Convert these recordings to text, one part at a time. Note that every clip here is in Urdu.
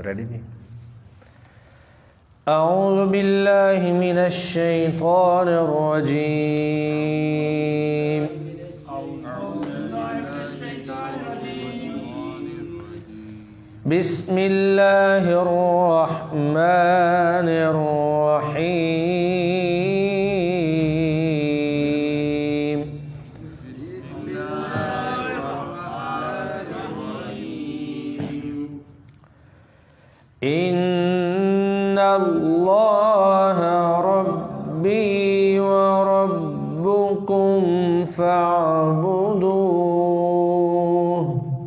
ریڈی نہیں؟ اعوذ باللہ من الشیطان الرجیم بسم اللہ الرحمن الرحیم ان اللہ ربی وربکم فاعبدوہ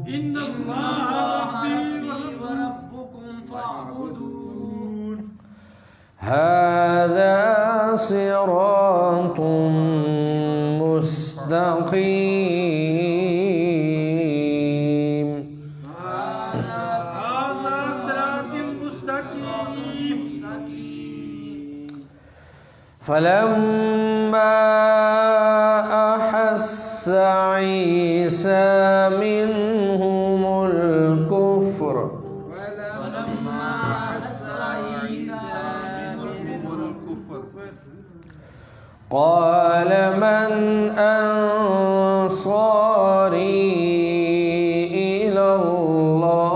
ان اللہ ربی وربکم فاعبدون ھذا صراط مستقیم هذا صراط مستقیم فلما أحس عيسى منهم الكفر قال من أنصاري إلى الله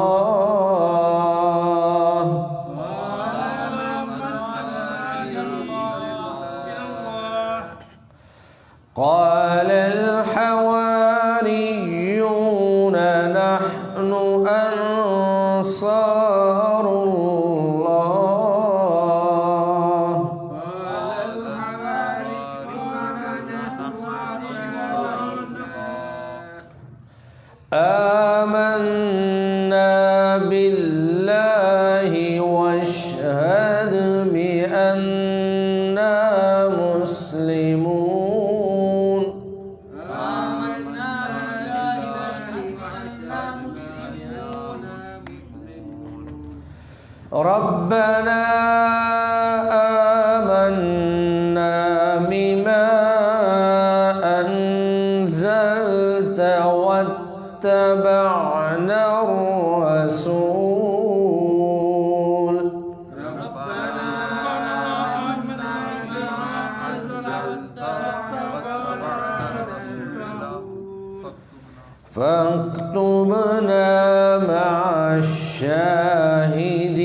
قال الحواريون نحن أنصار الله آمنا بالله واشهد بأننا مسلمون ربنا آمنا بما أنزلت واتبعنا الرسول فاكتبنا مع الشاهدين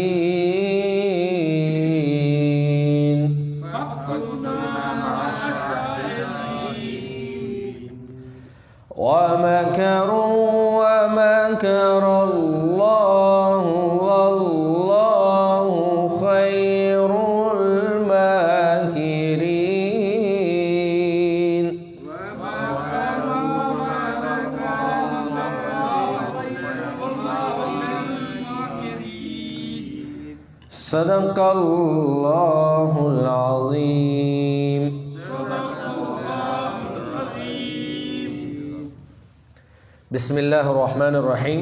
ومكروا ومكر الله والله خير الماكرين صدق اللہ العظیم بسم اللہ الرحمن الرحیم۔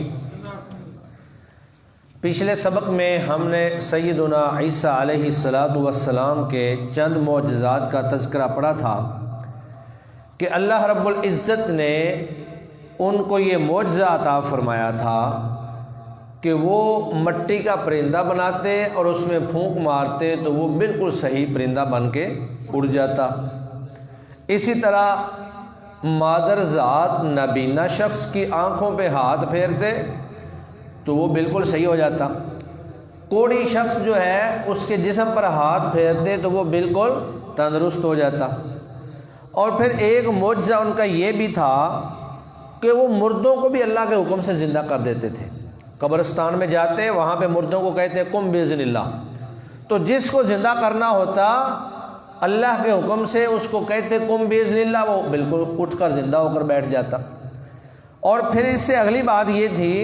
پچھلے سبق میں ہم نے سیدنا عیسیٰ علیہ السلام کے چند معجزات کا تذکرہ پڑھا تھا کہ اللہ رب العزت نے ان کو یہ معجزہ عطا فرمایا تھا کہ وہ مٹی کا پرندہ بناتے اور اس میں پھونک مارتے تو وہ بالکل صحیح پرندہ بن کے اڑ جاتا۔ اسی طرح مادر ذات نابینا شخص کی آنکھوں پہ ہاتھ پھیرتے تو وہ بالکل صحیح ہو جاتا۔ کوڑی شخص جو ہے اس کے جسم پر ہاتھ پھیرتے تو وہ بالکل تندرست ہو جاتا۔ اور پھر ایک معجزہ ان کا یہ بھی تھا کہ وہ مردوں کو بھی اللہ کے حکم سے زندہ کر دیتے تھے۔ قبرستان میں جاتے وہاں پہ مردوں کو کہتے قم باذن اللہ، تو جس کو زندہ کرنا ہوتا اللہ کے حکم سے اس کو کہتے قم باذن اللہ، وہ بالکل اٹھ کر زندہ ہو کر بیٹھ جاتا۔ اور پھر اس سے اگلی بات یہ تھی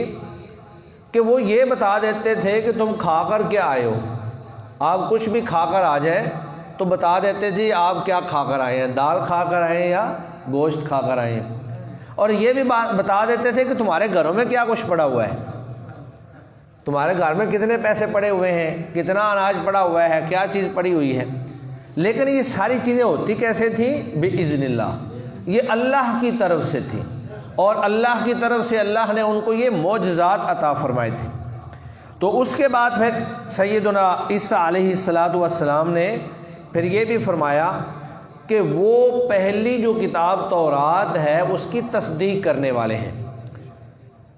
کہ وہ یہ بتا دیتے تھے کہ تم کھا کر کیا آئے ہو، آپ کچھ بھی کھا کر آ جائیں تو بتا دیتے جی آپ کیا کھا کر آئے ہیں، دال کھا کر آئے ہیں یا گوشت کھا کر آئے ہیں۔ اور یہ بھی بتا دیتے تھے کہ تمہارے گھروں میں کیا کچھ پڑا ہوا ہے، تمہارے گھر میں کتنے پیسے پڑے ہوئے ہیں، کتنا اناج پڑا ہوا ہے، کیا چیز پڑی ہوئی ہے۔ لیکن یہ ساری چیزیں ہوتی کیسے تھیں؟ بِإِذْنِ اللہ، یہ اللہ کی طرف سے تھی، اور اللہ کی طرف سے اللہ نے ان کو یہ معجزات عطا فرمائے تھے۔ تو تو اس کے بعد پھر سیدنا عیسیٰ علیہ السلام نے پھر یہ بھی فرمایا کہ وہ پہلی جو کتاب تورات ہے اس کی تصدیق کرنے والے ہیں،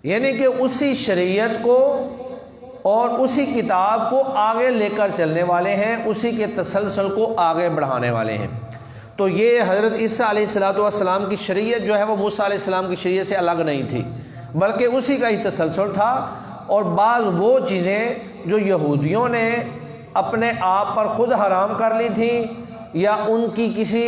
یعنی کہ اسی شریعت کو اور اسی کتاب کو آگے لے کر چلنے والے ہیں، اسی کے تسلسل کو آگے بڑھانے والے ہیں۔ تو یہ حضرت عیسیٰ علیہ السلام کی شریعت جو ہے وہ موسیٰ علیہ السلام کی شریعت سے الگ نہیں تھی، بلکہ اسی کا ہی تسلسل تھا۔ اور بعض وہ چیزیں جو یہودیوں نے اپنے آپ پر خود حرام کر لی تھیں، یا ان کی کسی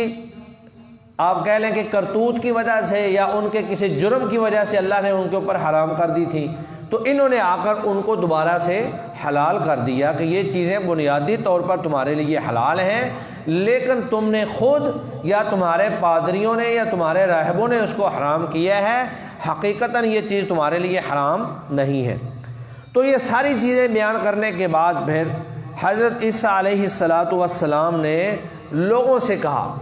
آپ کہہ لیں کہ کرتوت کی وجہ سے یا ان کے کسی جرم کی وجہ سے اللہ نے ان کے اوپر حرام کر دی تھی، تو انہوں نے آ کر ان کو دوبارہ سے حلال کر دیا کہ یہ چیزیں بنیادی طور پر تمہارے لیے حلال ہیں، لیکن تم نے خود یا تمہارے پادریوں نے یا تمہارے راہبوں نے اس کو حرام کیا ہے، حقیقتاً یہ چیز تمہارے لیے حرام نہیں ہے۔ تو یہ ساری چیزیں بیان کرنے کے بعد پھر حضرت عیسیٰ علیہ السلام نے لوگوں سے کہا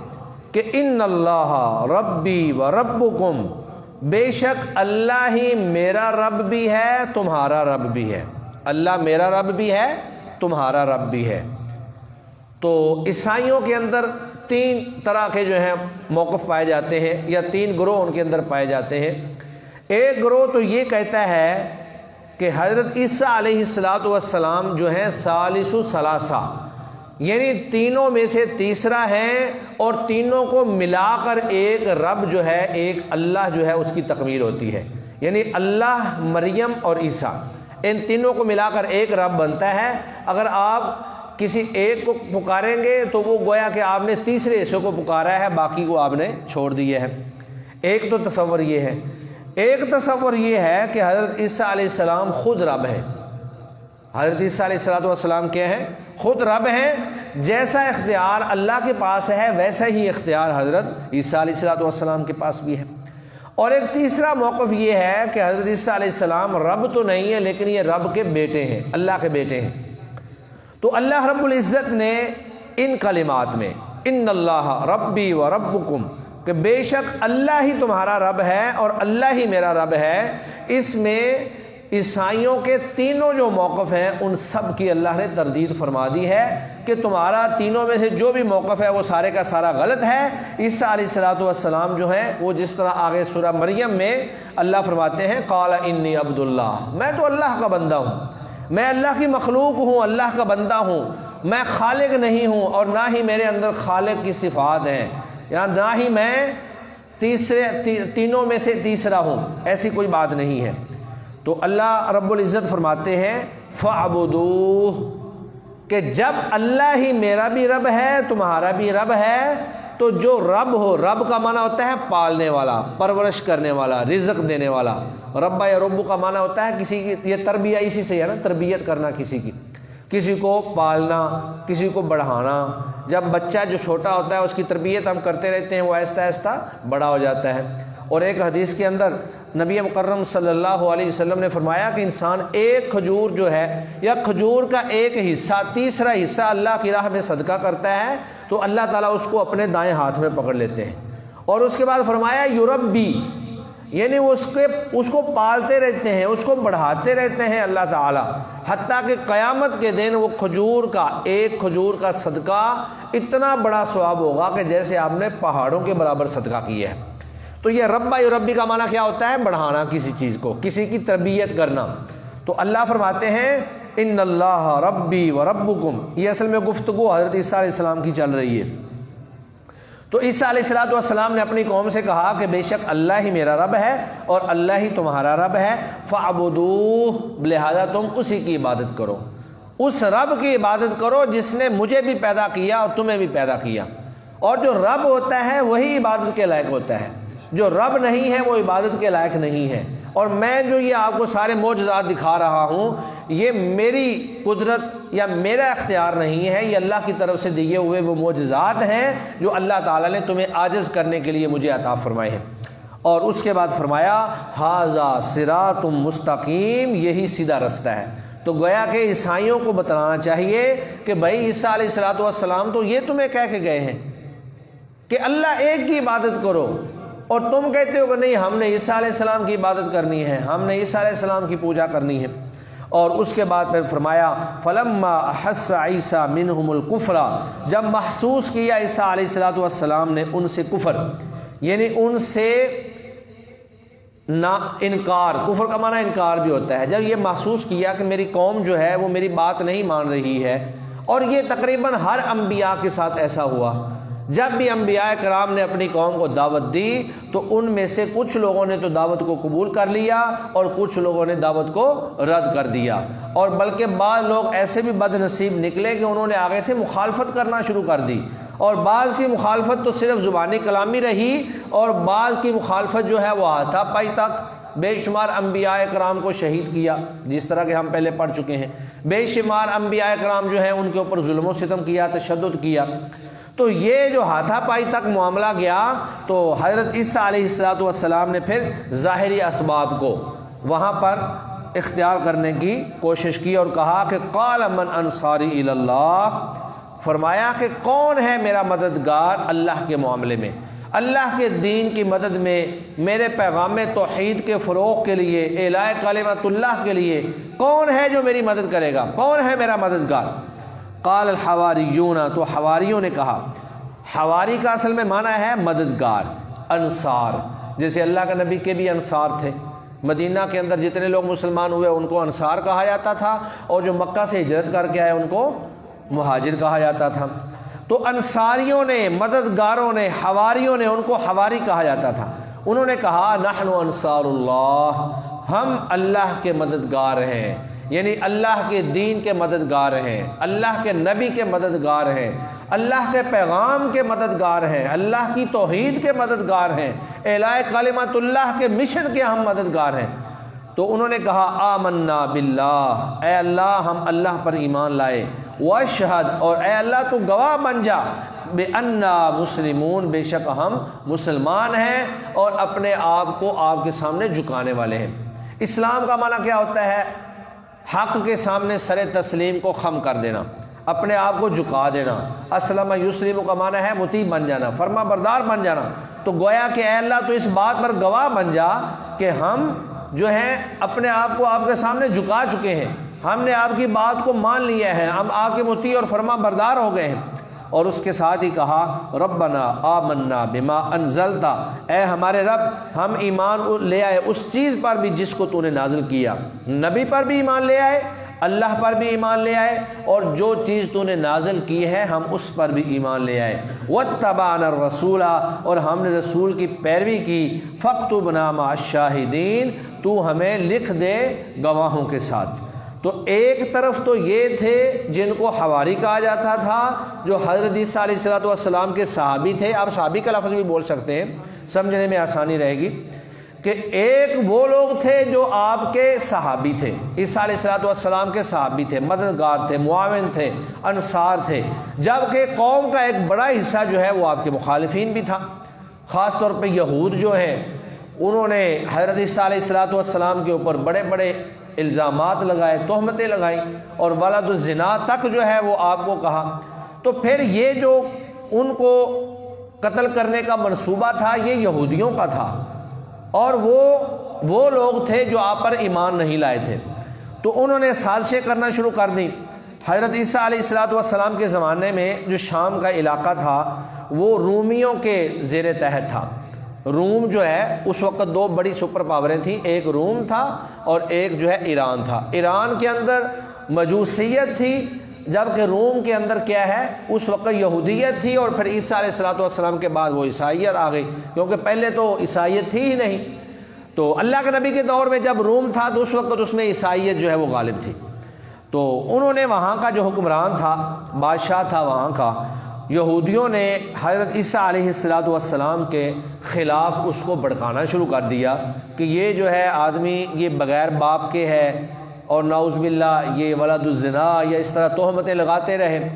کہ ان اللہ ربی و ربکم، بے شک اللہ ہی میرا رب بھی ہے تمہارا رب بھی ہے، اللہ میرا رب بھی ہے تمہارا رب بھی ہے۔ تو عیسائیوں کے اندر 3 طرح کے جو ہیں موقف پائے جاتے ہیں، یا 3 گروہ ان کے اندر پائے جاتے ہیں۔ ایک گروہ تو یہ کہتا ہے کہ حضرت عیسیٰ علیہ السلام جو ہیں ثالث ثلاثہ، یعنی تینوں میں سے تیسرا ہے، اور تینوں کو ملا کر ایک رب جو ہے، ایک اللہ جو ہے اس کی تکمیل ہوتی ہے، یعنی اللہ، مریم اور عیسیٰ، ان تینوں کو ملا کر ایک رب بنتا ہے۔ اگر آپ کسی ایک کو پکاریں گے تو وہ گویا کہ آپ نے تیسرے حصے کو پکارا ہے، باقی کو آپ نے چھوڑ دیا ہے۔ ایک تو تصور یہ ہے۔ ایک تصور یہ ہے کہ حضرت عیسیٰ علیہ السلام خود رب ہے۔ حضرت عیسیٰ علیہ السلام کیا ہیں؟ خود رب ہیں۔ جیسا اختیار اللہ کے پاس ہے ویسا ہی اختیار حضرت عیسیٰ علیہ السلام کے پاس بھی ہے۔ اور ایک تیسرا موقف یہ ہے کہ حضرت عیسیٰ علیہ السلام رب تو نہیں ہے، لیکن یہ رب کے بیٹے ہیں، اللہ کے بیٹے ہیں۔ تو اللہ رب العزت نے ان کلمات میں ان اللہ ربی و ربکم، کہ بے شک اللہ ہی تمہارا رب ہے اور اللہ ہی میرا رب ہے، اس میں عیسائیوں کے تینوں جو موقف ہیں ان سب کی اللہ نے تردید فرما دی ہے کہ تمہارا تینوں میں سے جو بھی موقف ہے وہ سارے کا سارا غلط ہے۔ عیسیٰ علیہ السلام جو ہیں وہ جس طرح آگے سورہ مریم میں اللہ فرماتے ہیں قال انی عبد اللہ، میں تو اللہ کا بندہ ہوں، میں اللہ کی مخلوق ہوں، اللہ کا بندہ ہوں، میں خالق نہیں ہوں، اور نہ ہی میرے اندر خالق کی صفات ہیں، یا نہ ہی میں تینوں میں سے تیسرا ہوں، ایسی کوئی بات نہیں ہے۔ تو اللہ رب العزت فرماتے ہیں فَاعْبُدُوهُ، کہ جب اللہ ہی میرا بھی رب ہے تمہارا بھی رب ہے، تو جو رب ہو، رب کا معنی ہوتا ہے پالنے والا، پرورش کرنے والا، رزق دینے والا۔ رب یا رب کا معنی ہوتا ہے کسی کی، یہ تربیہ اسی سے ہے نا، تربیت کرنا کسی کی، کسی کو پالنا، کسی کو بڑھانا۔ جب بچہ جو چھوٹا ہوتا ہے اس کی تربیت ہم کرتے رہتے ہیں، وہ آہستہ آہستہ بڑا ہو جاتا ہے۔ اور ایک حدیث کے اندر نبی مکرم صلی اللہ علیہ وسلم نے فرمایا کہ انسان ایک کھجور جو ہے یا کھجور کا ایک حصہ، تیسرا حصہ اللہ کی راہ میں صدقہ کرتا ہے تو اللہ تعالیٰ اس کو اپنے دائیں ہاتھ میں پکڑ لیتے ہیں۔ اور اس کے بعد فرمایا یربی، یعنی وہ اس کو پالتے رہتے ہیں، اس کو بڑھاتے رہتے ہیں اللہ تعالیٰ، حتیٰ کہ قیامت کے دن وہ کھجور کا ایک کھجور کا صدقہ اتنا بڑا ثواب ہوگا کہ جیسے آپ نے پہاڑوں کے برابر صدقہ کیا ہے۔ تو یہ ربا یربی کا معنی کیا ہوتا ہے؟ بڑھانا کسی چیز کو، کسی کی تربیت کرنا۔ تو اللہ فرماتے ہیں ان اللہ ربی و ربکم، یہ اصل میں گفتگو حضرت عیسیٰ علیہ السلام کی چل رہی ہے۔ تو عیسیٰ علیہ السلام نے اپنی قوم سے کہا کہ بے شک اللہ ہی میرا رب ہے اور اللہ ہی تمہارا رب ہے، فَاعْبُدُوهُ، لہذا تم اسی کی عبادت کرو، اس رب کی عبادت کرو جس نے مجھے بھی پیدا کیا اور تمہیں بھی پیدا کیا۔ اور جو رب ہوتا ہے وہی عبادت کے لائق ہوتا ہے، جو رب نہیں ہے وہ عبادت کے لائق نہیں ہے۔ اور میں جو یہ آپ کو سارے معجزات دکھا رہا ہوں یہ میری قدرت یا میرا اختیار نہیں ہے، یہ اللہ کی طرف سے دیے ہوئے وہ معجزات ہیں جو اللہ تعالیٰ نے تمہیں عاجز کرنے کے لیے مجھے عطا فرمائے ہیں۔ اور اس کے بعد فرمایا ھذا صراط مستقیم، یہی سیدھا رستہ ہے۔ تو گویا کہ عیسائیوں کو بتلانا چاہیے کہ بھائی عیسیٰ علیہ السلام تو یہ تمہیں کہہ کے گئے ہیں کہ اللہ ایک کی عبادت کرو، اور تم کہتے ہو کہ نہیں ہم نے عیسیٰ علیہ السلام کی عبادت کرنی ہے، ہم نے عیسیٰ علیہ السلام کی پوجا کرنی ہے۔ اور اس کے بعد پھر فرمایا فلما احس عیسیٰ منہم الکفر، جب محسوس کیا عیسیٰ علیہ السلام نے ان سے کفر، یعنی ان سے انکار، کفر کا معنی انکار بھی ہوتا ہے، جب یہ محسوس کیا کہ میری قوم جو ہے وہ میری بات نہیں مان رہی ہے، اور یہ تقریباً ہر انبیاء کے ساتھ ایسا ہوا، جب بھی انبیاء کرام نے اپنی قوم کو دعوت دی تو ان میں سے کچھ لوگوں نے تو دعوت کو قبول کر لیا اور کچھ لوگوں نے دعوت کو رد کر دیا، اور بلکہ بعض لوگ ایسے بھی بد نصیب نکلے کہ انہوں نے آگے سے مخالفت کرنا شروع کر دی، اور بعض کی مخالفت تو صرف زبانی کلامی رہی، اور بعض کی مخالفت جو ہے وہ ہاتھا پائی تک، بے شمار انبیاء کرام کو شہید کیا، جس طرح کہ ہم پہلے پڑھ چکے ہیں، بے شمار انبیاء کرام جو ہیں ان کے اوپر ظلم و ستم کیا، تشدد کیا۔ تو یہ جو ہاتھا پائی تک معاملہ گیا تو حضرت عیسیٰ علیہ السلام نے پھر ظاہری اسباب کو وہاں پر اختیار کرنے کی کوشش کی اور کہا کہ قال من انصاری الی اللہ، فرمایا کہ کون ہے میرا مددگار اللہ کے معاملے میں، اللہ کے دین کی مدد میں، میرے پیغام توحید کے فروغ کے لیے، اعلاء کلمت اللہ کے لیے کون ہے جو میری مدد کرے گا، کون ہے میرا مددگار؟ قال الحواریون، تو حواریوں نے کہا، حواری کا اصل میں معنی ہے مددگار، انصار، جیسے اللہ کے نبی کے بھی انصار تھے، مدینہ کے اندر جتنے لوگ مسلمان ہوئے ان کو انصار کہا جاتا تھا، اور جو مکہ سے ہجرت کر کے آئے ان کو مہاجر کہا جاتا تھا۔ تو انصاریوں نے، مددگاروں نے، حواریوں نے، ان کو حواری کہا جاتا تھا، انہوں نے کہا نحن انصار اللہ، ہم اللہ کے مددگار ہیں، یعنی اللہ کے دین کے مددگار ہیں، اللہ کے نبی کے مددگار ہیں، اللہ کے پیغام کے مددگار ہیں، اللہ کی توحید کے مددگار ہیں، اعلاء کلمت اللہ کے مشن کے ہم مددگار ہیں۔ تو انہوں نے کہا آمنا باللہ، اے اللہ ہم اللہ پر ایمان لائے، واشہد، اور اے اللہ تو گواہ بن جا، بِأَنَّا مسلمون، بے شک ہم مسلمان ہیں اور اپنے آپ کو آپ کے سامنے جھکانے والے ہیں۔ اسلام کا معنی کیا ہوتا ہے؟ حق کے سامنے سر تسلیم کو خم کر دینا، اپنے آپ کو جھکا دینا۔ اسلم یسلم کا معنی ہے مطیع بن جانا، فرما بردار بن جانا۔ تو گویا کہ اے اللہ تو اس بات پر گواہ بن جا کہ ہم جو ہیں اپنے آپ کو آپ کے سامنے جھکا چکے ہیں، ہم نے آپ کی بات کو مان لیا ہے، ہم آپ کے مطیع اور فرما بردار ہو گئے ہیں۔ اور اس کے ساتھ ہی کہا ربنا آمنا بما انزلت، اے ہمارے رب ہم ایمان لے آئے اس چیز پر بھی جس کو تو نے نازل کیا، نبی پر بھی ایمان لے آئے، اللہ پر بھی ایمان لے آئے، اور جو چیز تو نے نازل کی ہے ہم اس پر بھی ایمان لے آئے، واتبعنا الرسول، اور ہم نے رسول کی پیروی کی، فاکتبنا مع الشاہدین، تو ہمیں لکھ دے گواہوں کے ساتھ۔ تو ایک طرف تو یہ تھے جن کو حواری کہا جاتا تھا، جو حضرت عیسیٰ علیہ السلام کے صحابی تھے، آپ صحابی کا لفظ بھی بول سکتے ہیں، سمجھنے میں آسانی رہے گی، کہ ایک وہ لوگ تھے جو آپ کے صحابی تھے، عیسیٰ علیہ السلام کے صحابی تھے، مددگار تھے، معاون تھے، انصار تھے، جبکہ قوم کا ایک بڑا حصہ جو ہے وہ آپ کے مخالفین بھی تھا، خاص طور پہ یہود جو ہیں، انہوں نے حضرت عیسیٰ علیہ السلام کے اوپر بڑے بڑے الزامات لگائے، تہمتیں لگائیں، اور ولد الزنا تک جو ہے وہ آپ کو کہا۔ تو پھر یہ جو ان کو قتل کرنے کا منصوبہ تھا یہ یہودیوں کا تھا، اور وہ لوگ تھے جو آپ پر ایمان نہیں لائے تھے، تو انہوں نے سازشیں کرنا شروع کر دیں۔ حضرت عیسیٰ علیہ السلام کے زمانے میں جو شام کا علاقہ تھا وہ رومیوں کے زیر تحت تھا۔ روم جو ہے اس وقت دو بڑی سپر پاوریں تھیں، ایک روم تھا اور ایک جو ہے ایران تھا۔ ایران کے اندر مجوسیت تھی، جبکہ روم کے اندر کیا ہے اس وقت یہودیت تھی، اور پھر عیسیٰ علیہ السلام کے بعد وہ عیسائیت آ گئی، کیونکہ پہلے تو عیسائیت تھی ہی نہیں۔ تو اللہ کے نبی کے دور میں جب روم تھا تو اس وقت اس میں عیسائیت جو ہے وہ غالب تھی۔ تو انہوں نے وہاں کا جو حکمران تھا، بادشاہ تھا وہاں کا، یہودیوں نے حضرت عیسیٰ علیہ السلام کے خلاف اس کو بھڑکانا شروع کر دیا کہ یہ جو ہے آدمی یہ بغیر باپ کے ہے، اور نعوذ باللہ یہ ولد الزنا یا اس طرح تہمتیں لگاتے رہے،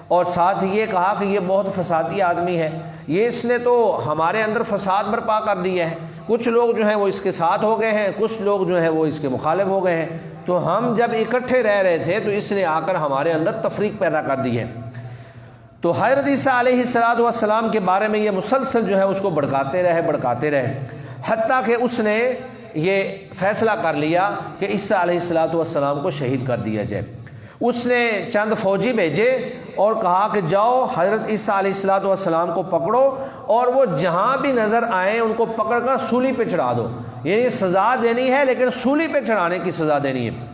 اور ساتھ یہ کہا کہ یہ بہت فسادی آدمی ہے، یہ اس نے تو ہمارے اندر فساد برپا کر دیا ہے، کچھ لوگ جو ہیں وہ اس کے ساتھ ہو گئے ہیں، کچھ لوگ جو ہیں وہ اس کے مخالف ہو گئے ہیں، تو ہم جب اکٹھے رہ رہے تھے تو اس نے آ کر ہمارے اندر تفریق پیدا کر دی ہے۔ تو حضرت عیسیٰ علیہ السلام کے بارے میں یہ مسلسل جو ہے اس کو بھڑکاتے رہے، حتیٰ کہ اس نے یہ فیصلہ کر لیا کہ عیسیٰ علیہ السلام کو شہید کر دیا جائے۔ اس نے چند فوجی بھیجے اور کہا کہ جاؤ حضرت عیسیٰ علیہ السلام کو پکڑو اور وہ جہاں بھی نظر آئیں ان کو پکڑ کر سولی پہ چڑھا دو، یعنی سزا دینی ہے لیکن سولی پہ چڑھانے کی سزا دینی ہے۔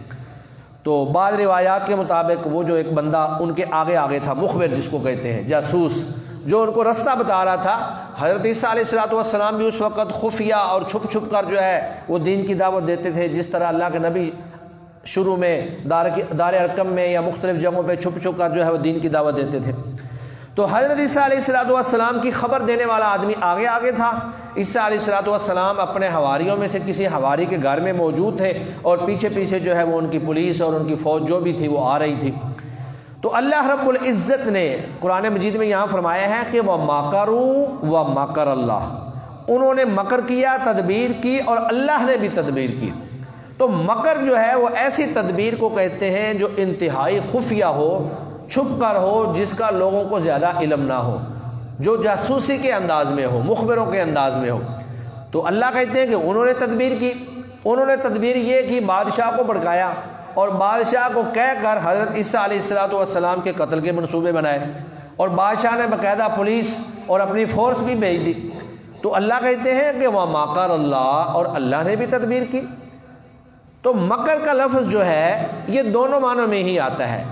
تو بعض روایات کے مطابق وہ جو ایک بندہ ان کے آگے آگے تھا، مخبر جس کو کہتے ہیں، جاسوس، جو ان کو رستہ بتا رہا تھا، حضرت عیسیٰ علیہ السلام بھی اس وقت خفیہ اور چھپ چھپ کر جو ہے وہ دین کی دعوت دیتے تھے، جس طرح اللہ کے نبی شروع میں دار ارقم میں یا مختلف جگہوں پہ چھپ چھپ کر جو ہے وہ دین کی دعوت دیتے تھے۔ تو حضرت عیسیٰ علیہ السلام کی خبر دینے والا آدمی آگے آگے تھا۔ عیسیٰ علیہ السلام اپنے حواریوں میں سے کسی حواری کے گھر میں موجود تھے اور پیچھے پیچھے جو ہے وہ ان کی پولیس اور ان کی فوج جو بھی تھی وہ آ رہی تھی۔ تو اللہ رب العزت نے قرآن مجید میں یہاں فرمایا ہے کہ وَمَكَرُوا وَمَكَرَ اللَّهُ، انہوں نے مکر کیا، تدبیر کی، اور اللہ نے بھی تدبیر کی۔ تو مکر جو ہے وہ ایسی تدبیر کو کہتے ہیں جو انتہائی خفیہ ہو، چھپ کر ہو، جس کا لوگوں کو زیادہ علم نہ ہو، جو جاسوسی کے انداز میں ہو، مخبروں کے انداز میں ہو۔ تو اللہ کہتے ہیں کہ انہوں نے تدبیر کی۔ انہوں نے تدبیر یہ کی، بادشاہ کو بھڑکایا اور بادشاہ کو کہہ کر حضرت عیسیٰ علیہ السلام کے قتل کے منصوبے بنائے، اور بادشاہ نے باقاعدہ پولیس اور اپنی فورس بھی بھیج دی۔ تو اللہ کہتے ہیں کہ وَمَكَرَ اللَّهُ، اور اللہ نے بھی تدبیر کی۔ تو مکر کا لفظ جو ہے یہ دونوں معنوں میں ہی آتا ہے،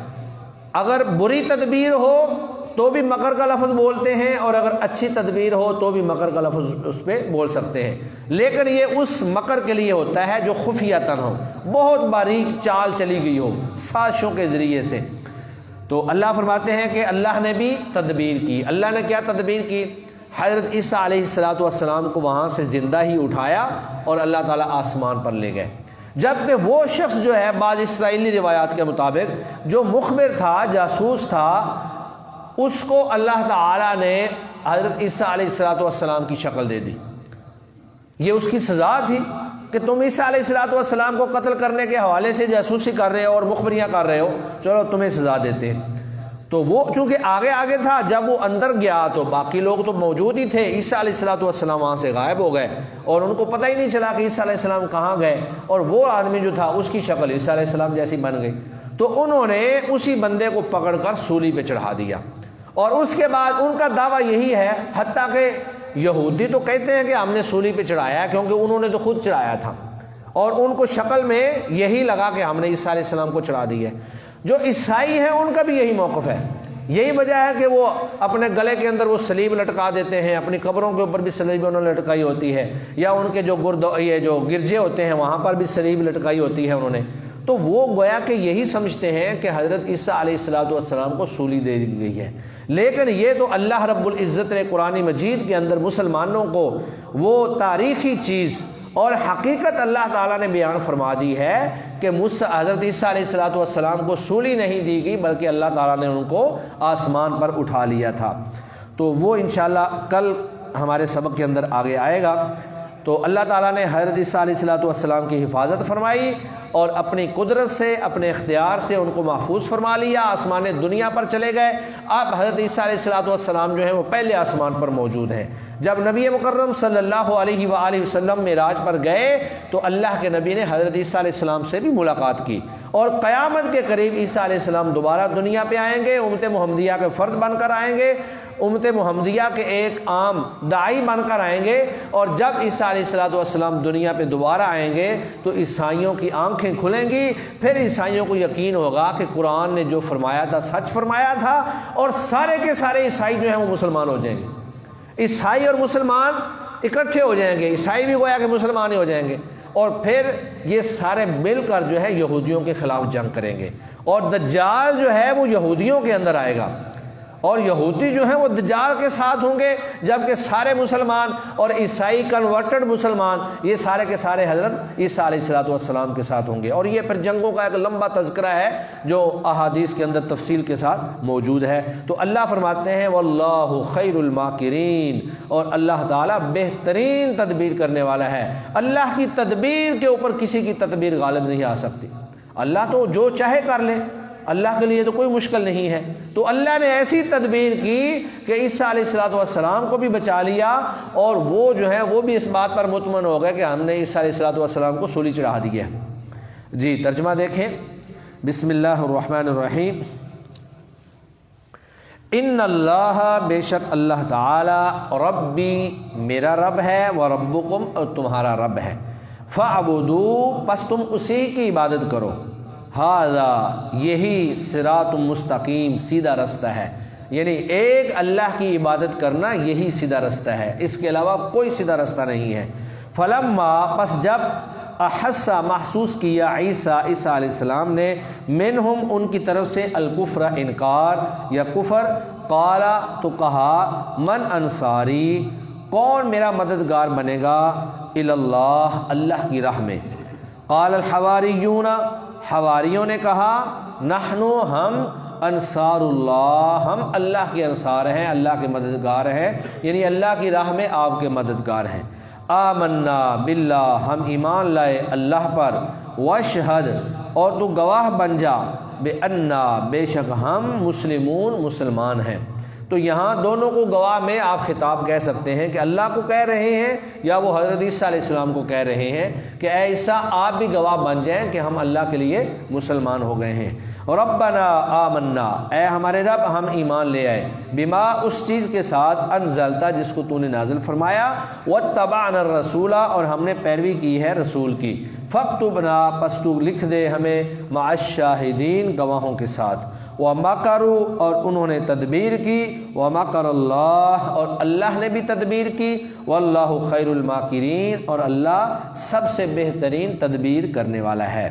اگر بری تدبیر ہو تو بھی مکر کا لفظ بولتے ہیں، اور اگر اچھی تدبیر ہو تو بھی مکر کا لفظ اس پہ بول سکتے ہیں، لیکن یہ اس مکر کے لیے ہوتا ہے جو خفیہ ہو، بہت باریک چال چلی گئی ہو سازشوں کے ذریعے سے۔ تو اللہ فرماتے ہیں کہ اللہ نے بھی تدبیر کی۔ اللہ نے کیا تدبیر کی؟ حضرت عیسیٰ علیہ السلام کو وہاں سے زندہ ہی اٹھایا اور اللہ تعالیٰ آسمان پر لے گئے، جبکہ وہ شخص جو ہے بعض اسرائیلی روایات کے مطابق جو مخبر تھا، جاسوس تھا، اس کو اللہ تعالیٰ نے حضرت عیسیٰ علیہ السلام کی شکل دے دی۔ یہ اس کی سزا تھی کہ تم عیسیٰ علیہ السلام کو قتل کرنے کے حوالے سے جاسوسی کر رہے ہو اور مخبریاں کر رہے ہو، چلو تمہیں سزا دیتے ہیں۔ تو وہ چونکہ آگے آگے تھا، جب وہ اندر گیا تو باقی لوگ تو موجود ہی تھے، عیسیٰ علیہ السلام وہاں سے غائب ہو گئے اور ان کو پتہ ہی نہیں چلا کہ عیسیٰ علیہ السلام کہاں گئے، اور وہ آدمی جو تھا اس کی شکل عیسیٰ علیہ السلام جیسی بن گئی۔ تو انہوں نے اسی بندے کو پکڑ کر سولی پہ چڑھا دیا، اور اس کے بعد ان کا دعویٰ یہی ہے، حتیٰ کہ یہودی تو کہتے ہیں کہ ہم نے سولی پہ چڑھایا کیونکہ انہوں نے تو خود چڑھایا تھا، اور ان کو شکل میں یہی لگا کہ ہم نے عیسیٰ علیہ السلام کو چڑھا دی ہے۔ جو عیسائی ہیں ان کا بھی یہی موقف ہے، یہی وجہ ہے کہ وہ اپنے گلے کے اندر وہ صلیب لٹکا دیتے ہیں، اپنی قبروں کے اوپر بھی صلیب انہوں نے لٹکائی ہوتی ہے، یا ان کے جو گرجے ہوتے ہیں وہاں پر بھی صلیب لٹکائی ہوتی ہے انہوں نے۔ تو وہ گویا کہ یہی سمجھتے ہیں کہ حضرت عیسیٰ علیہ السلام کو سولی دے دی گئی ہے، لیکن یہ تو اللہ رب العزت نے قرآن مجید کے اندر مسلمانوں کو وہ تاریخی چیز اور حقیقت اللہ تعالیٰ نے بیان فرما دی ہے کہ حضرت عیسیٰ علیہ السلام کو سولی نہیں دی گئی، بلکہ اللہ تعالیٰ نے ان کو آسمان پر اٹھا لیا تھا۔ تو وہ انشاءاللہ کل ہمارے سبق کے اندر آگے آئے گا۔ تو اللہ تعالیٰ نے حضرت عیسیٰ علیہ السلام کی حفاظت فرمائی اور اپنی قدرت سے، اپنے اختیار سے ان کو محفوظ فرما لیا، آسمان دنیا پر چلے گئے۔ اب حضرت عیسیٰ علیہ السلام جو ہیں وہ پہلے آسمان پر موجود ہیں۔ جب نبی مکرم صلی اللہ علیہ وآلہ وسلم معراج پر گئے تو اللہ کے نبی نے حضرت عیسیٰ علیہ السلام سے بھی ملاقات کی، اور قیامت کے قریب عیسیٰ علیہ السلام دوبارہ دنیا پہ آئیں گے، امت محمدیہ کے فرد بن کر آئیں گے، امت محمدیہ کے ایک عام داعی بن کر آئیں گے، اور جب عیسیٰ علیہ السلام دنیا پہ دوبارہ آئیں گے تو عیسائیوں کی آنکھیں کھلیں گی، پھر عیسائیوں کو یقین ہوگا کہ قرآن نے جو فرمایا تھا سچ فرمایا تھا، اور سارے کے سارے عیسائی جو ہیں وہ مسلمان ہو جائیں گے۔ عیسائی اور مسلمان اکٹھے ہو جائیں گے، عیسائی بھی گویا کہ مسلمان ہی ہو جائیں گے، اور پھر یہ سارے مل کر جو ہے یہودیوں کے خلاف جنگ کریں گے، اور دجال جو ہے وہ یہودیوں کے اندر آئے گا، اور یہودی جو ہیں وہ دجال کے ساتھ ہوں گے، جبکہ سارے مسلمان اور عیسائی کنورٹڈ مسلمان یہ سارے کے سارے حضرت عیسیٰ علیہ السلام کے ساتھ ہوں گے۔ اور یہ پھر جنگوں کا ایک لمبا تذکرہ ہے جو احادیث کے اندر تفصیل کے ساتھ موجود ہے۔ تو اللہ فرماتے ہیں واللہ خیر الماکرین، اور اللہ تعالیٰ بہترین تدبیر کرنے والا ہے۔ اللہ کی تدبیر کے اوپر کسی کی تدبیر غالب نہیں آ سکتی۔ اللہ تو جو چاہے کر لے، اللہ کے لیے تو کوئی مشکل نہیں ہے۔ تو اللہ نے ایسی تدبیر کی کہ عیسیٰ علیہ السلام کو بھی بچا لیا، اور وہ جو ہے وہ بھی اس بات پر مطمئن ہو گئے کہ ہم نے عیسیٰ علیہ السلام کو سولی چڑھا دیا ہے۔ جی ترجمہ دیکھیں، بسم اللہ الرحمن الرحیم۔ ان اللہ، بے شک اللہ تعالی، ربی میرا رب ہے، وربکم اور تمہارا رب ہے، فاعبدوا پس تم اسی کی عبادت کرو، ھذا یہی صراط مستقیم سیدھا رستہ ہے، یعنی ایک اللہ کی عبادت کرنا یہی سیدھا رستہ ہے، اس کے علاوہ کوئی سیدھا رستہ نہیں ہے۔ فلما پس جب احسا محسوس کیا عیسیٰ علیہ السلام نے منہم ان کی طرف سے الکفر انکار یا کفر، قالا تو کہا من انصاری کون میرا مددگار بنے گا، اللہ اللہ کی راہ میں، قال الحواریون حواریوں نے کہا نحنو ہم انصار اللہ ہم اللہ کے انصار ہیں، اللہ کے مددگار ہیں، یعنی اللہ کی راہ میں آپ کے مددگار ہیں۔ آمنا باللہ ہم ایمان لائے اللہ پر، واشہد اور تو گواہ بن جا، بأننا بے شک ہم مسلمون مسلمان ہیں۔ تو یہاں دونوں کو گواہ میں آپ خطاب کہہ سکتے ہیں کہ اللہ کو کہہ رہے ہیں یا وہ حضرت عیسیٰ علیہ السلام کو کہہ رہے ہیں کہ اے عیسیٰ آپ بھی گواہ بن جائیں کہ ہم اللہ کے لیے مسلمان ہو گئے ہیں۔ ربنا آمنا اے ہمارے رب ہم ایمان لے آئے، بما اس چیز کے ساتھ انزلتا جس کو تو نے نازل فرمایا، واتبعنا الرسول اور ہم نے پیروی کی ہے رسول کی، فاکتبنا پس تو لکھ دے ہمیں مع الشاہدین گواہوں کے ساتھ، وَمَكَرُوا اور انہوں نے تدبیر کی، وَمَكَرَ اللَّهُ اور اللہ نے بھی تدبیر کی، وَاللَّهُ خَيْرُ الْمَاكِرِينَ اور اللہ سب سے بہترین تدبیر کرنے والا ہے۔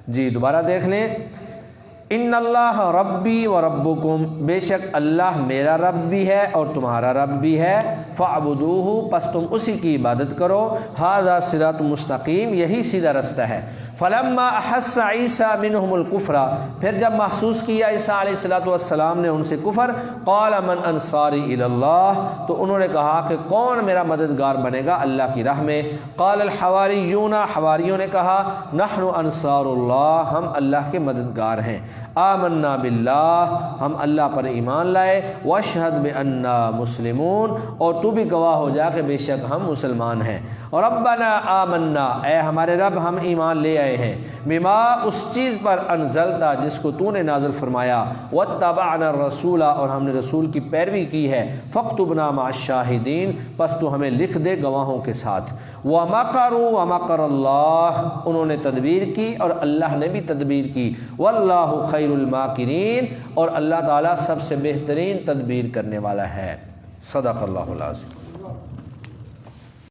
جی دوبارہ دیکھ لیں، ان اللہ ربی و ربکم بے شک اللہ میرا رب بھی ہے اور تمہارا رب بھی ہے، فاعبدوہ پس تم اسی کی عبادت کرو، ھذا صراط مستقیم یہی سیدھا رستہ ہے۔ فلما احس عیسیٰ منہم الکفر پھر جب محسوس کیا عیسیٰ علیہ السلام نے ان سے کفر، قال من انصاری الی اللہ تو انہوں نے کہا کہ کون میرا مددگار بنے گا اللہ کی راہ میں، قال الحواریون حواریوں نے کہا نحن انصار اللہ ہم اللہ کے مددگار ہیں، آمنا باللہ ہم اللہ پر ایمان لائے، واشہد بأننا مسلمون اور تو بھی گواہ ہو جا کہ بے شک ہم مسلمان ہیں، ربنا آمنا اے ہمارے رب ہم ایمان لے آئے ہیں، بما اس چیز پر انزلتا جس کو تو نے نازل فرمایا، واتبعنا الرسول اور ہم نے رسول کی پیروی کی ہے، فاکتبنا مع الشاہدین پس تو ہمیں لکھ دے گواہوں کے ساتھ، وَمَكَرُوا وَمَكَرَ اللَّهُ انہوں نے تدبیر کی اور اللہ نے بھی تدبیر کی، وَاللَّهُ خَيْرُ الْمَاكِرِينَ اور اللہ تعالیٰ سب سے بہترین تدبیر کرنے والا ہے۔ صدق اللہ العظیم۔